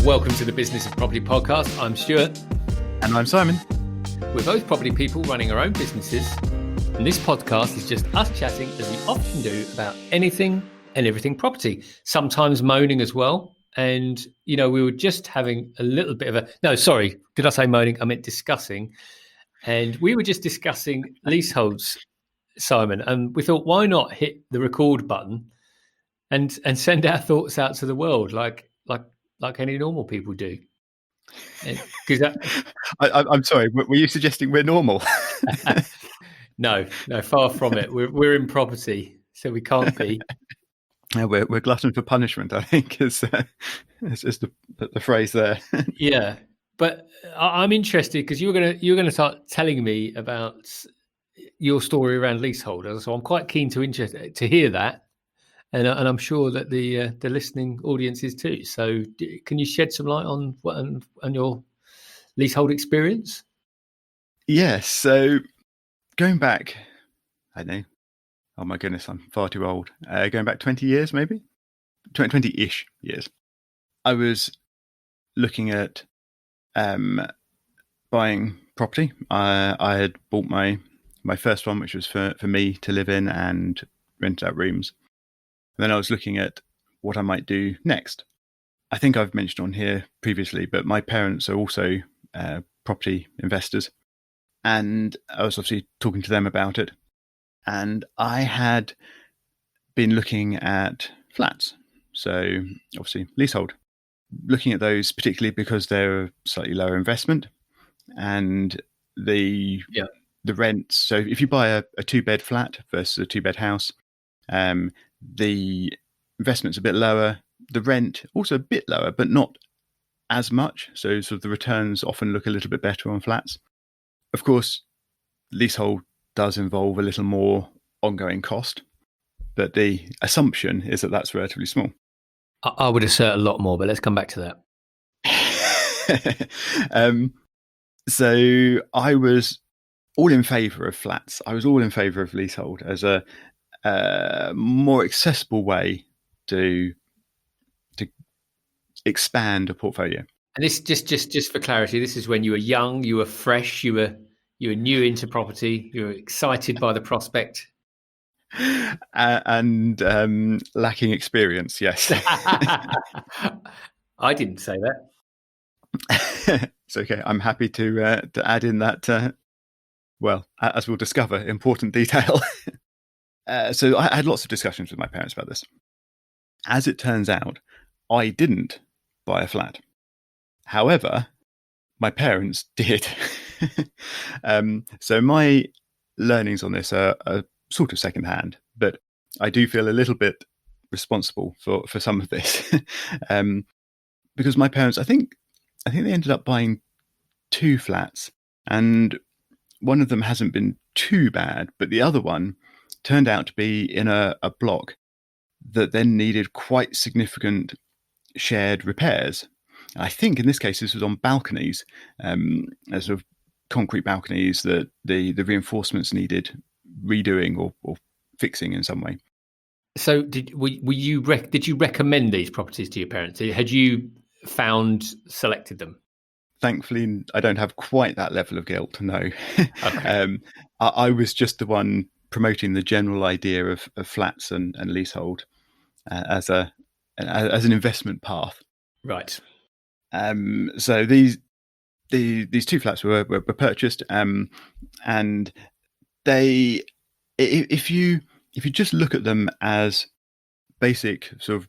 Welcome to the Business of Property podcast. I'm Stuart. And I'm Simon. We're both property people running our own businesses. And this podcast is just us chatting, as we often do, about anything and everything property. Sometimes moaning as well. And, you know, we were just having a little bit of a... No, sorry. Did I say moaning? I meant discussing. And we were just discussing leaseholds, Simon. And we thought, why not hit the record button and send our thoughts out to the world like any normal people do? Because I'm sorry. Were you suggesting we're normal? No, far from it. We're in property, so we can't be. Yeah, we're glutton for punishment, I think, is the phrase there. Yeah, but I'm interested because you're gonna start telling me about your story around leaseholders. So I'm quite keen to hear that, and I'm sure that the listening audience is too. So can you shed some light on your leasehold experience? Yes. So going back, I don't know. Oh my goodness, I'm far too old. Going back 20 years, maybe 20-ish years. I was looking at buying property. I had bought my first one, which was for me to live in and rent out rooms. And then I was looking at what I might do next. I think I've mentioned on here previously, but my parents are also property investors. And I was obviously talking to them about it. And I had been looking at flats. So obviously leasehold. Looking at those particularly because they're a slightly lower investment. And the rents. So if you buy a 2-bed flat versus a 2-bed house, the investment's a bit lower. The rent also a bit lower, but not as much. So sort of the returns often look a little bit better on flats. Of course, leasehold does involve a little more ongoing cost, but the assumption is that that's relatively small. I would assert a lot more, but let's come back to that. So I was all in favour of flats. I was all in favour of leasehold as a more accessible way to expand a portfolio. And this just for clarity, this is when you were young, you were fresh, you were new into property, you were excited by the prospect. And lacking experience, yes. I didn't say that. It's okay. I'm happy to add in that, well, as we'll discover, important detail. So I had lots of discussions with my parents about this. As it turns out, I didn't buy a flat. However, my parents did. So my learnings on this are sort of secondhand, but I do feel a little bit responsible for some of this. Because my parents, I think they ended up buying 2 flats, and one of them hasn't been too bad, but the other one turned out to be in a block that then needed quite significant shared repairs. I think in this case this was on balconies, sort of concrete balconies that the reinforcements needed redoing or fixing in some way. So did you recommend these properties to your parents? Had you selected them? Thankfully, I don't have quite that level of guilt. No, okay. I was just the one promoting the general idea of flats and leasehold as an investment path. Right. So these 2 flats were purchased, and they, if you just look at them as basic sort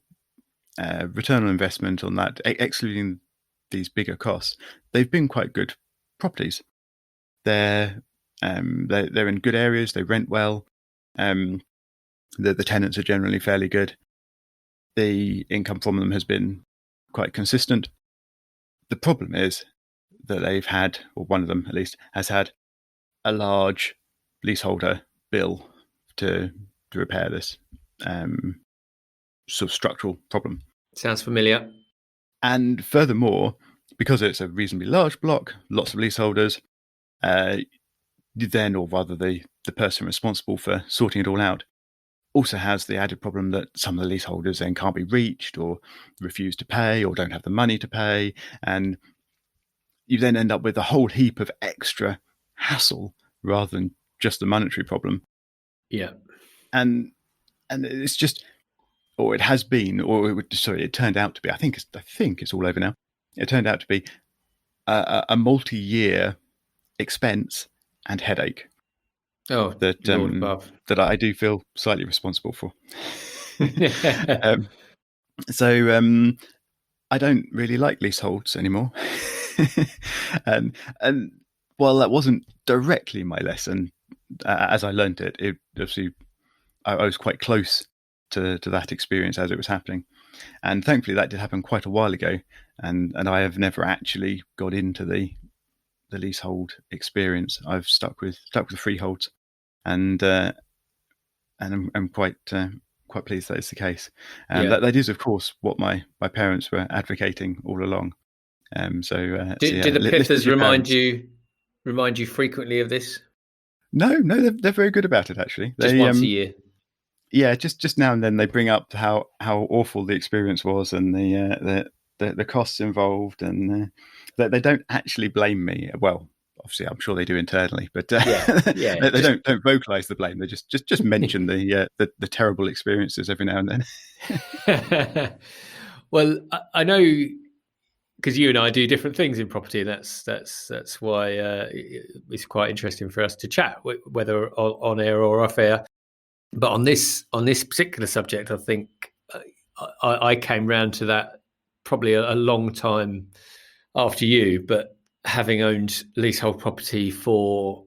of return on investment on that, excluding these bigger costs, they've been quite good properties. They're in good areas. They rent well. The tenants are generally fairly good. The income from them has been quite consistent. The problem is that they've had, or one of them at least, has had a large leaseholder bill to repair this sort of structural problem. Sounds familiar. And furthermore, because it's a reasonably large block, lots of leaseholders, then, or rather the person responsible for sorting it all out, also has the added problem that some of the leaseholders then can't be reached or refuse to pay or don't have the money to pay. And you then end up with a whole heap of extra hassle rather than just the monetary problem. Yeah. And it's just, or it has been, or it turned out to be, I think it's all over now. It turned out to be a multi-year expense and headache Oh, that Lord above. that I do feel slightly responsible for. Yeah. um, so I don't really like leaseholds anymore. and while that wasn't directly my lesson, as I learned it obviously I was quite close to that experience as it was happening, and thankfully that did happen quite a while ago, and I have never actually got into the leasehold experience. I've stuck with the freeholds, and I'm quite pleased that is the case. And Yeah. that is, of course, what my parents were advocating all along. So Did the listen to Pithers your parents. remind you frequently of this? No, they're very good about it actually. Just They once a year. yeah, just now and then they bring up how awful the experience was and the costs involved, and they don't actually blame me. Well, obviously, I'm sure they do internally, but Yeah. they don't vocalise the blame. They just mention the terrible experiences every now and then. Well, I know because you and I do different things in property, and that's why it's quite interesting for us to chat, whether on air or off air. But on this particular subject, I think I came round to that probably a long time after you. But having owned leasehold property for,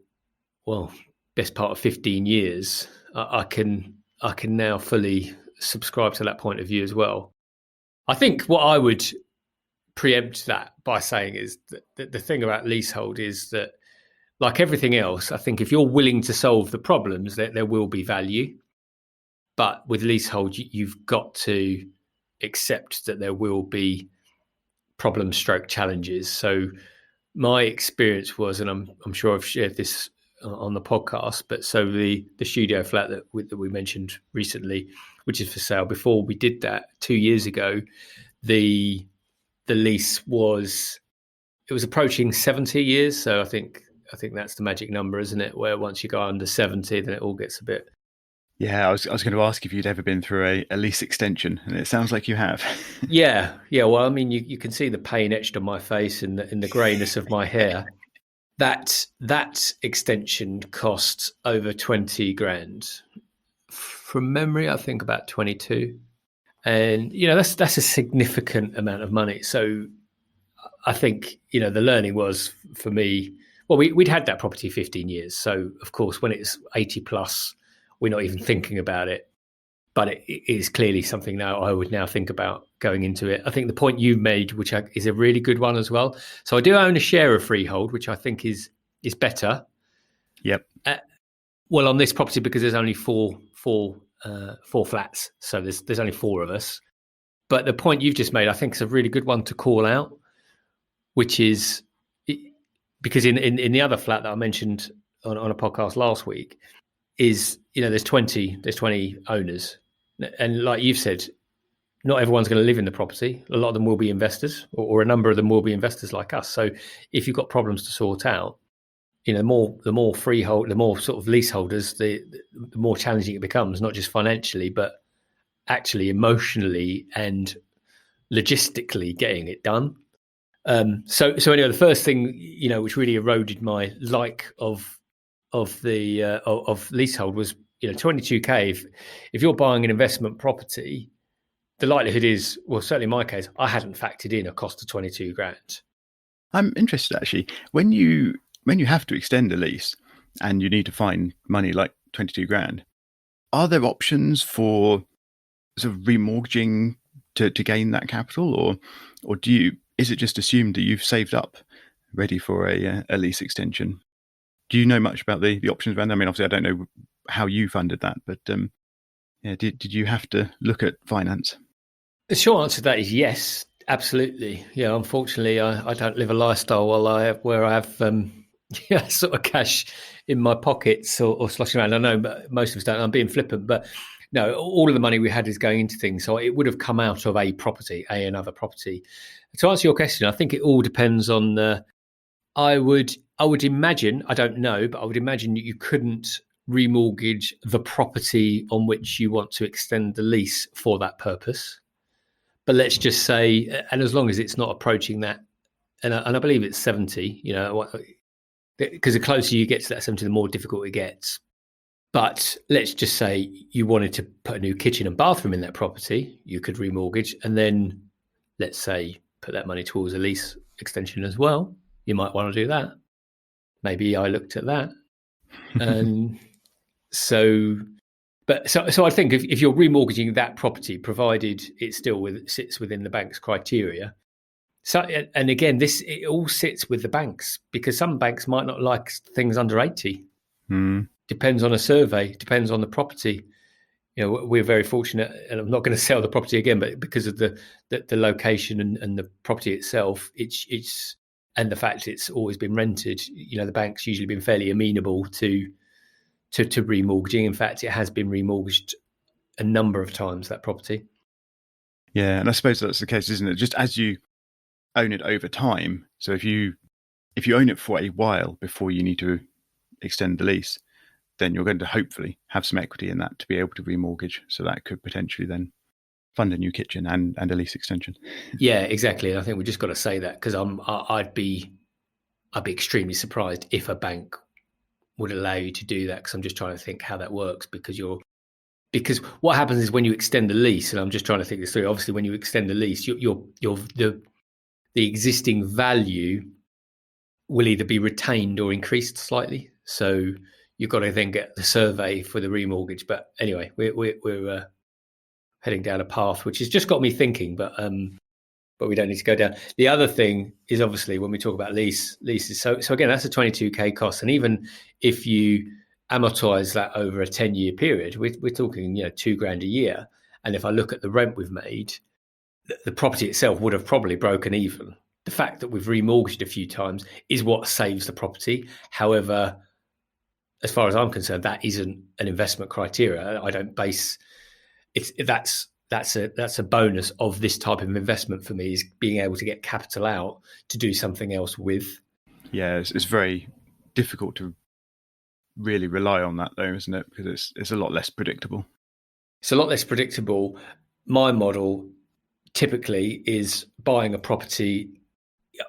well, best part of 15 years, I can now fully subscribe to that point of view as well. I think what I would preempt that by saying is that the thing about leasehold is that, like everything else, I think if you're willing to solve the problems, there will be value. But with leasehold, you've got to accept that there will be problem stroke challenges. So my experience was, and I'm sure I've shared this on the podcast, but so the studio flat that we mentioned recently, which is for sale, before we did that 2 years ago, the lease was approaching 70 years. So I think that's the magic number, isn't it? Where once you go under 70, then it all gets a bit. Yeah, I was going to ask if you'd ever been through a lease extension, and it sounds like you have. Yeah. Well, I mean, you can see the pain etched on my face and in the greyness of my hair. That extension cost over 20 grand. From memory, I think about 22. And that's a significant amount of money. So I think the learning was for me. Well, we'd had that property 15 years, so of course when it's 80 plus, we're not even thinking about it. But it is clearly something now I would now think about going into it. I think the point you made, which is a really good one as well. So I do own a share of freehold, which I think is better. Yep. Well, on this property, because there's only four flats, so there's only four of us. But the point you've just made, I think, is a really good one to call out, which is because in the other flat that I mentioned on a podcast last week is, there's 20 owners, and like you've said, not everyone's going to live in the property. A lot of them will be investors, or a number of them will be investors like us. So if you've got problems to sort out, the more freehold, the more sort of leaseholders, the more challenging it becomes, not just financially, but actually emotionally and logistically getting it done. So anyway, the first thing which really eroded my like of leasehold was 22k. If you're buying an investment property, the likelihood is, well, certainly in my case, I hadn't factored in a cost of 22 grand. I'm interested actually when you have to extend a lease and you need to find money like 22 grand. Are there options for sort of remortgaging to gain that capital, or is it just assumed that you've saved up ready for a lease extension? Do you know much about the options around? I mean, obviously, I don't know how you funded that, but did you have to look at finance? The short answer to that is yes, absolutely. Yeah, unfortunately, I don't live a lifestyle where I have sort of cash in my pockets or sloshing around. I know, but most of us don't. I'm being flippant, but No, all of the money we had is going into things. So it would have come out of another property. To answer your question, I think it all depends on I would imagine, I don't know, but I would imagine that you couldn't remortgage the property on which you want to extend the lease for that purpose. But let's just say, and as long as it's not approaching that, and I believe it's 70, because the closer you get to that 70, the more difficult it gets. But let's just say you wanted to put a new kitchen and bathroom in that property, you could remortgage, and then let's say put that money towards a lease extension as well. You might want to do that. Maybe I looked at that. And so I think if you're remortgaging that property, provided it still sits within the bank's criteria. So, and again, it all sits with the banks, because some banks might not like things under 80. Depends on a survey, depends on the property. We're very fortunate, and I'm not going to sell the property again, but because of the location and the property itself, it's and the fact it's always been rented, the bank's usually been fairly amenable to remortgaging. In fact, it has been remortgaged a number of times, that property. Yeah, and I suppose that's the case, isn't it? Just as you own it over time. So if you own it for a while before you need to extend the lease, then you're going to hopefully have some equity in that to be able to remortgage. So that could potentially then fund a new kitchen and a lease extension. Yeah, exactly. I think we just got to say that, because I'd be extremely surprised if a bank would allow you to do that, because I'm just trying to think how that works, because what happens is when you extend the lease, and I'm just trying to think this through. Obviously, when you extend the lease, the existing value will either be retained or increased slightly. So you've got to then get the survey for the remortgage. But anyway, we're heading down a path which has just got me thinking, but we don't need to go down. The other thing is, obviously, when we talk about leases, so again, that's a 22k cost, and even if you amortize that over a 10-year period, we're talking £2,000 a year. And if I look at the rent we've made, the property itself would have probably broken even. The fact that we've remortgaged a few times is what saves the property. However, as far as I'm concerned, that isn't an investment criteria. I don't base it's that's a bonus of this type of investment for me, is being able to get capital out to do something else with. Yeah, it's very difficult to really rely on that, though, isn't it? Because it's a lot less predictable. It's a lot less predictable. My model typically is buying a property.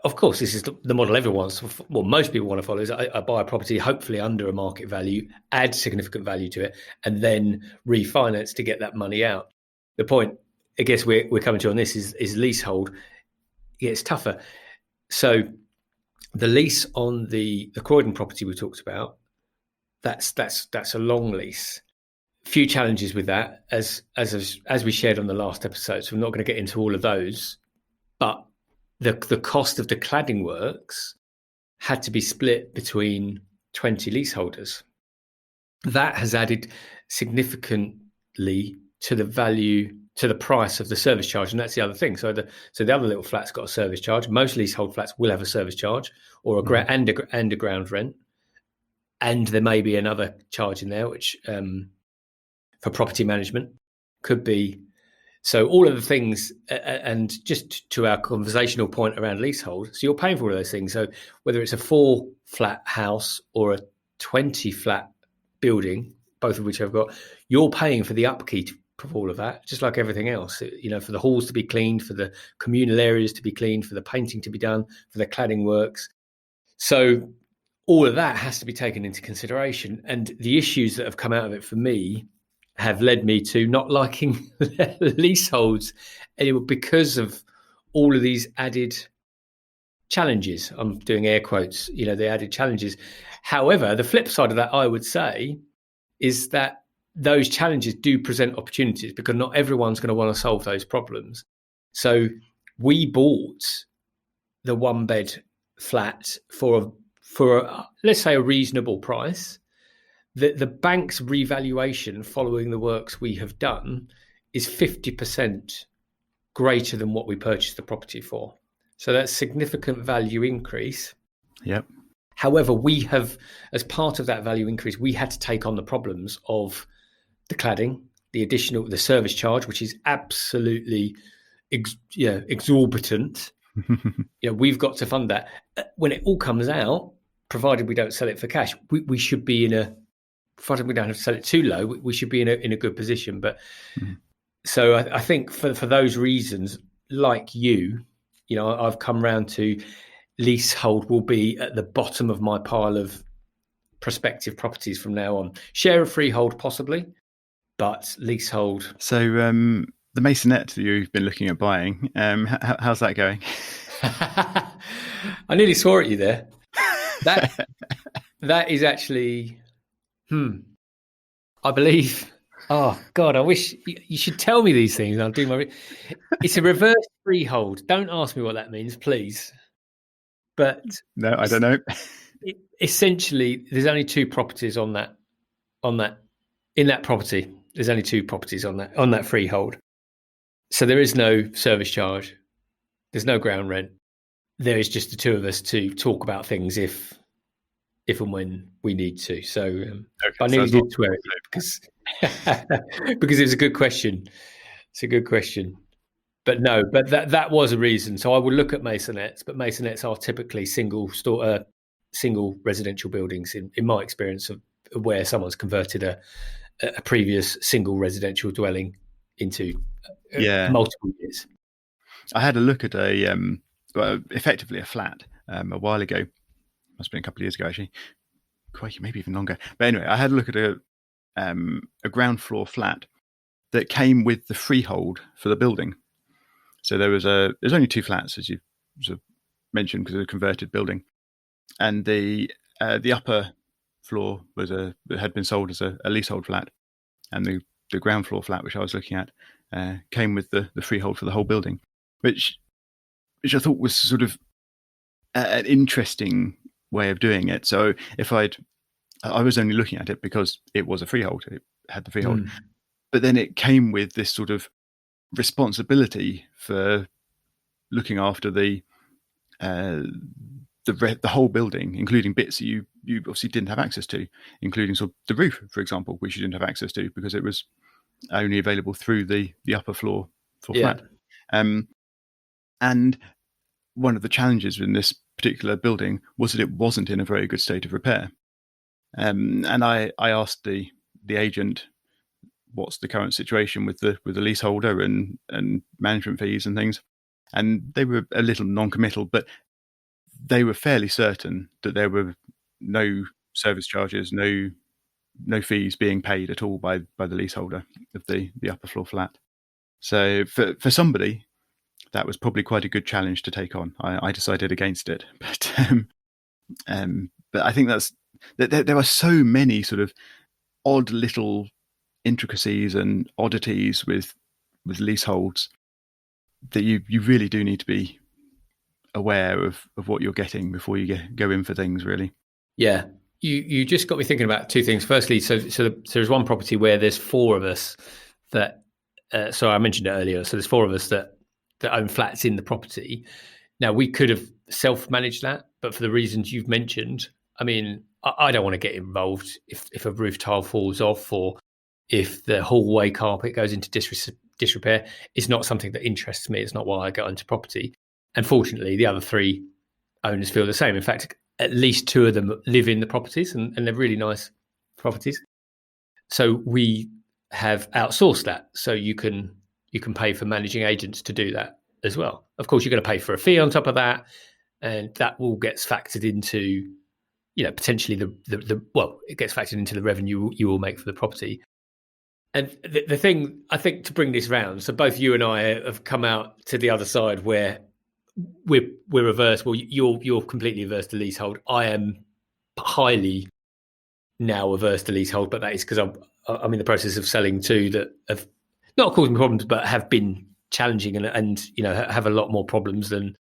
Of course, this is the model most people want to follow, is I buy a property hopefully under a market value, add significant value to it, and then refinance to get that money out. The point, I guess, we're coming to on this is leasehold. Yeah, it's tougher. So the lease on the Croydon property we talked about, that's a long lease. Few challenges with that, as we shared on the last episode. So I'm not going to get into all of those, but the cost of the cladding works had to be split between 20 leaseholders. That has added significantly to the value, to the price of the service charge, and that's the other thing. So the other little flat's got a service charge. Most leasehold flats will have a service charge or and a ground rent, and there may be another charge in there, which for property management could be. So all of the things, and just to our conversational point around leasehold, so you're paying for all of those things. So whether it's a 4-flat house or a 20-flat building, both of which I've got, you're paying for the upkeep of all of that, just like everything else. For the halls to be cleaned, for the communal areas to be cleaned, for the painting to be done, for the cladding works. So all of that has to be taken into consideration. And the issues that have come out of it for me have led me to not liking leaseholds anymore, because of all of these added challenges. I'm doing air quotes, the added challenges. However, the flip side of that, I would say, is that those challenges do present opportunities, because not everyone's going to want to solve those problems. So we bought the 1-bed flat for let's say a reasonable price. The bank's revaluation following the works we have done is 50% greater than what we purchased the property for. So that's significant value increase. Yep. However, we have, as part of that value increase, we had to take on the problems of the cladding, the service charge, which is absolutely exorbitant. We've got to fund that. When it all comes out, provided we don't sell it for cash, we should be provided we don't have to sell it too low, we should be in a good position. But so I think for those reasons, like I've come round to leasehold will be at the bottom of my pile of prospective properties from now on. Share of freehold possibly, but leasehold. So the masonette that you've been looking at buying, how's that going? I nearly swore at you there. That is actually, I believe. Oh God, I wish you should tell me these things. I'll do my. It's a reverse freehold. Don't ask me what that means, please. But no, I don't know. Essentially, there's only two properties in that property. There's only two properties on that freehold. So there is no service charge. There's no ground rent. There is just the two of us to talk about things if and when we need to. So I nearly did swear at you because it was a good question. It's a good question. But no, but that was a reason. So I would look at masonettes, but masonettes are typically single residential buildings in my experience of where someone's converted a previous single residential dwelling into multiple years. I had a look at effectively a flat a while ago. Must have been a couple of years ago, actually. Quite, maybe even longer. But anyway, I had a look at a ground floor flat that came with the freehold for the building. So there's only two flats, as you sort of mentioned, because it was a converted building, and the upper floor had been sold as a leasehold flat, and the ground floor flat, which I was looking at, came with the freehold for the whole building, which I thought was sort of an interesting way of doing it. So I was only looking at it because it was a freehold, it had the freehold, but then it came with this sort of responsibility for looking after the whole building, including bits that you obviously didn't have access to, including sort of the roof, for example, which you didn't have access to because it was only available through the upper floor flat. And one of the challenges in this particular building was that it wasn't in a very good state of repair. And I asked the agent what's the current situation with the leaseholder and management fees and things, and they were a little non-committal, but they were fairly certain that there were no service charges, no fees being paid at all by the leaseholder of the upper floor flat. So for somebody, that was probably quite a good challenge to take on. I decided against it, but I think there are so many sort of odd little intricacies and oddities with leaseholds that you really do need to be aware of what you're getting before you go in for things, really. Yeah, you just got me thinking about two things. Firstly, so there's one property where there's four of us that. So I mentioned it earlier. So there's four of us that own flats in the property. Now we could have self-managed that, but for the reasons you've mentioned, I mean, I don't want to get involved if a roof tile falls off or if the hallway carpet goes into disrepair. It's not something that interests me. It's not why I got into property. And fortunately, the other three owners feel the same. In fact, at least two of them live in the properties and they're really nice properties. So we have outsourced that. So you can pay for managing agents to do that as well. Of course, you're going to pay for a fee on top of that. And that all gets factored into, potentially it gets factored into the revenue you will make for the property. And the thing, I think, to bring this round, so both you and I have come out to the other side where we're reversed. Well, you're completely averse to leasehold. I am highly now averse to leasehold, but that is because I'm in the process of selling two that have not caused me problems, but have been challenging and have a lot more problems than.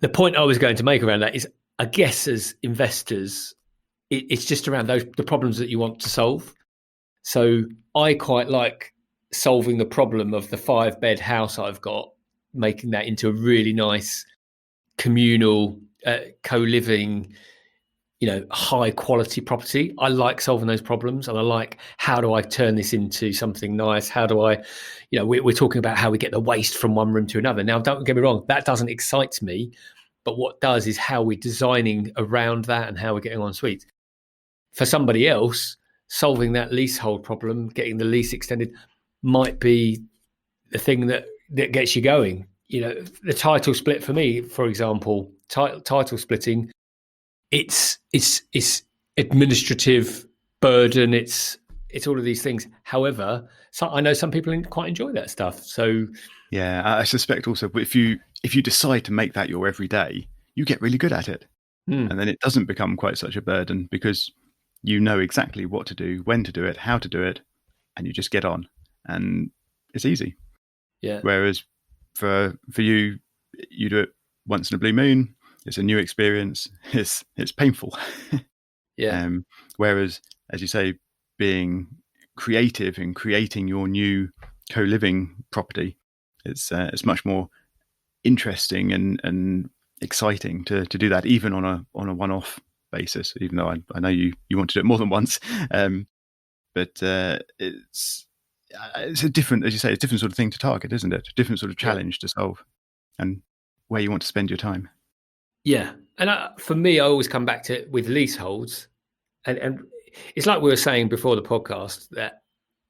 The point I was going to make around that is, I guess, as investors, it's just around the problems that you want to solve. So I quite like solving the problem of the 5-bed house I've got, making that into a really nice communal co-living high quality property. I like solving those problems, and I like, how do I turn this into something nice? How do I, we're talking about how we get the waste from one room to another. Now, don't get me wrong, that doesn't excite me, but what does is how we're designing around that and how we're getting on suites. For somebody else, solving that leasehold problem, getting the lease extended, might be the thing that gets you going. The title split for me, for example, title splitting, it's administrative burden. It's all of these things. However, I know some people quite enjoy that stuff. So yeah, I suspect also if you decide to make that your everyday, you get really good at it, and then it doesn't become quite such a burden because you know exactly what to do, when to do it, how to do it, and you just get on, and it's easy. Yeah. Whereas for you do it once in a blue moon. It's a new experience. It's painful. Yeah. Whereas, as you say, being creative and creating your new co-living property, it's much more interesting and exciting to do that, even on a one-off basis. Even though I know you want to do it more than once, but it's a different, as you say, it's a different sort of thing to target, isn't it? A different sort of challenge to solve, and where you want to spend your time. Yeah, and for me, I always come back to with leaseholds, and it's like we were saying before the podcast that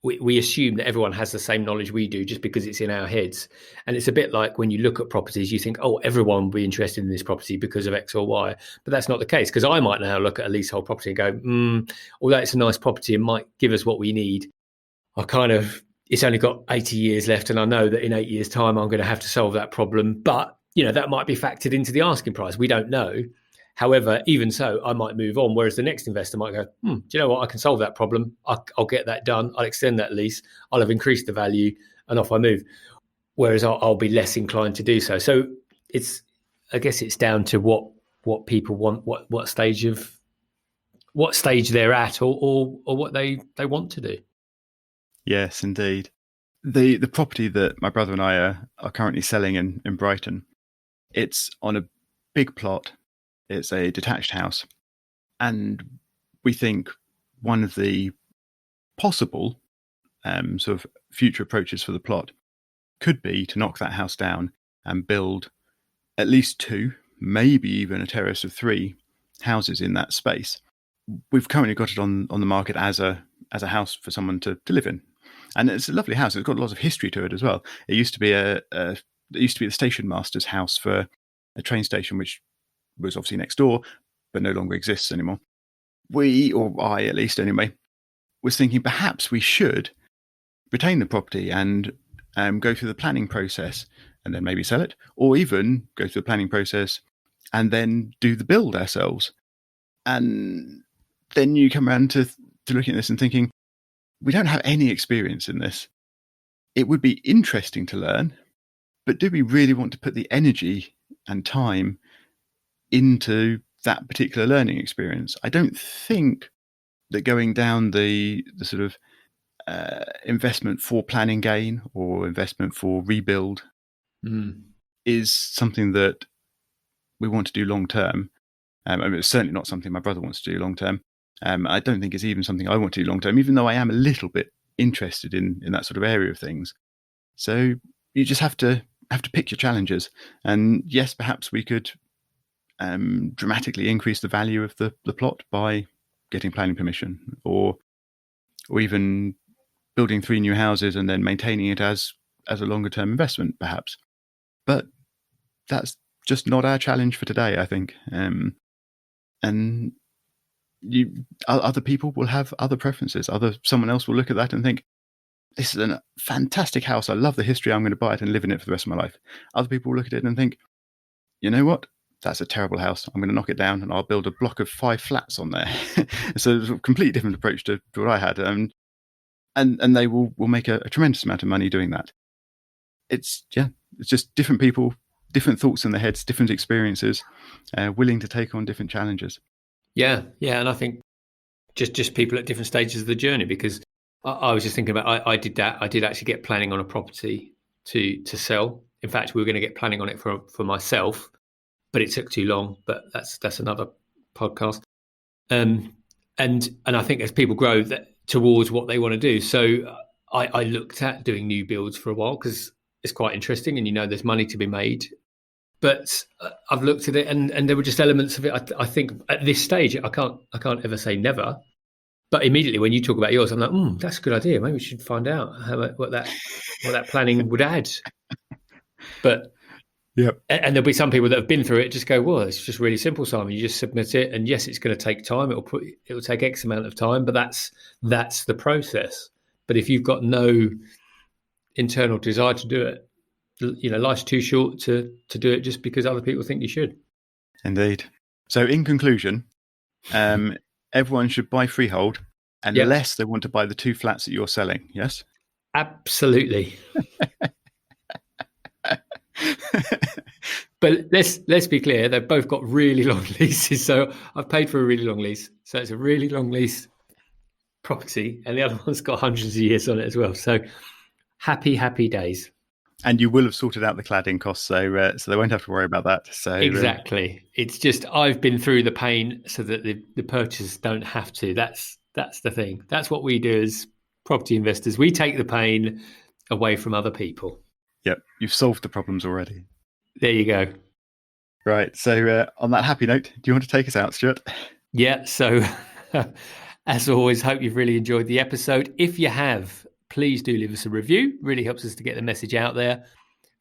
we assume that everyone has the same knowledge we do just because it's in our heads, and it's a bit like when you look at properties, you think, oh, everyone will be interested in this property because of X or Y, but that's not the case, because I might now look at a leasehold property and go, although it's a nice property and might give us what we need, it's only got 80 years left, and I know that in 8 years' time I'm going to have to solve that problem, but that might be factored into the asking price. We don't know. However, even so, I might move on. Whereas the next investor might go, do you know what? I can solve that problem. I'll get that done. I'll extend that lease. I'll have increased the value, and off I move. Whereas I'll be less inclined to do so. So I guess it's down to what people want, what stage they're at, or what they want to do. Yes, indeed. The property that my brother and I are currently selling in Brighton, it's on a big plot. It's a detached house. And we think one of the possible sort of future approaches for the plot could be to knock that house down and build at least 2, maybe even a terrace of 3 houses in that space. We've currently got it on the market as a house for someone to live in. And it's a lovely house. It's got lots of history to it as well. It used to be the station master's house for a train station, which was obviously next door, but no longer exists anymore. We, or I at least anyway, was thinking perhaps we should retain the property and go through the planning process and then maybe sell it, or even go through the planning process and then do the build ourselves. And then you come around to looking at this and thinking, we don't have any experience in this. It would be interesting to learn, but do we really want to put the energy and time into that particular learning experience? I don't think that going down the sort of investment for planning gain or investment for rebuild is something that we want to do long term. I mean, it's certainly not something my brother wants to do long term. I don't think it's even something I want to do long term, even though I am a little bit interested in that sort of area of things. So you just have to pick your challenges. And yes, perhaps we could dramatically increase the value of the plot by getting planning permission, or even building 3 new houses and then maintaining it as a longer term investment, perhaps. But that's just not our challenge for today, I think. And other people will have other preferences. Someone else will look at that and think, this is a fantastic house. I love the history. I'm going to buy it and live in it for the rest of my life. Other people will look at it and think, you know what? That's a terrible house. I'm going to knock it down and I'll build a block of 5 flats on there. So it's a completely different approach to what I had. And they will make a tremendous amount of money doing that. It's just different people, different thoughts in their heads, different experiences, willing to take on different challenges. Yeah. And I think just people at different stages of the journey, because I was just thinking about, I did that. I did actually get planning on a property to sell. In fact, we were going to get planning on it for myself, but it took too long. But that's another podcast. And I think as people grow towards what they want to do, so I looked at doing new builds for a while because it's quite interesting, and there's money to be made. But I've looked at it, and there were just elements of it. I think at this stage, I can't ever say never. But immediately when you talk about yours, I'm like, that's a good idea. Maybe we should find out what that planning would add. But Yep. and there'll be some people that have been through it just go, well, it's just really simple, Simon. You just submit it, and yes, it's going to take time. It'll take X amount of time, but that's the process. But if you've got no internal desire to do it, life's too short to do it just because other people think you should. Indeed. So in conclusion, everyone should buy freehold unless they want to buy the 2 flats that you're selling. Yes? Absolutely. But let's be clear, they've both got really long leases. So I've paid for a really long lease. So it's a really long lease property, and the other one's got hundreds of years on it as well. So happy days. And you will have sorted out the cladding costs, so they won't have to worry about that. So exactly, it's just I've been through the pain so that the purchasers don't have to. That's the thing. That's what we do as property investors. We take the pain away from other people. Yep, you've solved the problems already. There you go. Right. So on that happy note, do you want to take us out, Stuart? Yeah. So as always, hope you've really enjoyed the episode. If you have, please do leave us a review. Really helps us to get the message out there.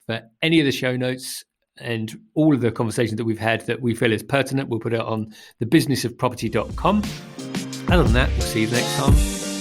For any of the show notes and all of the conversations that we've had that we feel is pertinent, we'll put it on thebusinessofproperty.com. Other than that, we'll see you next time.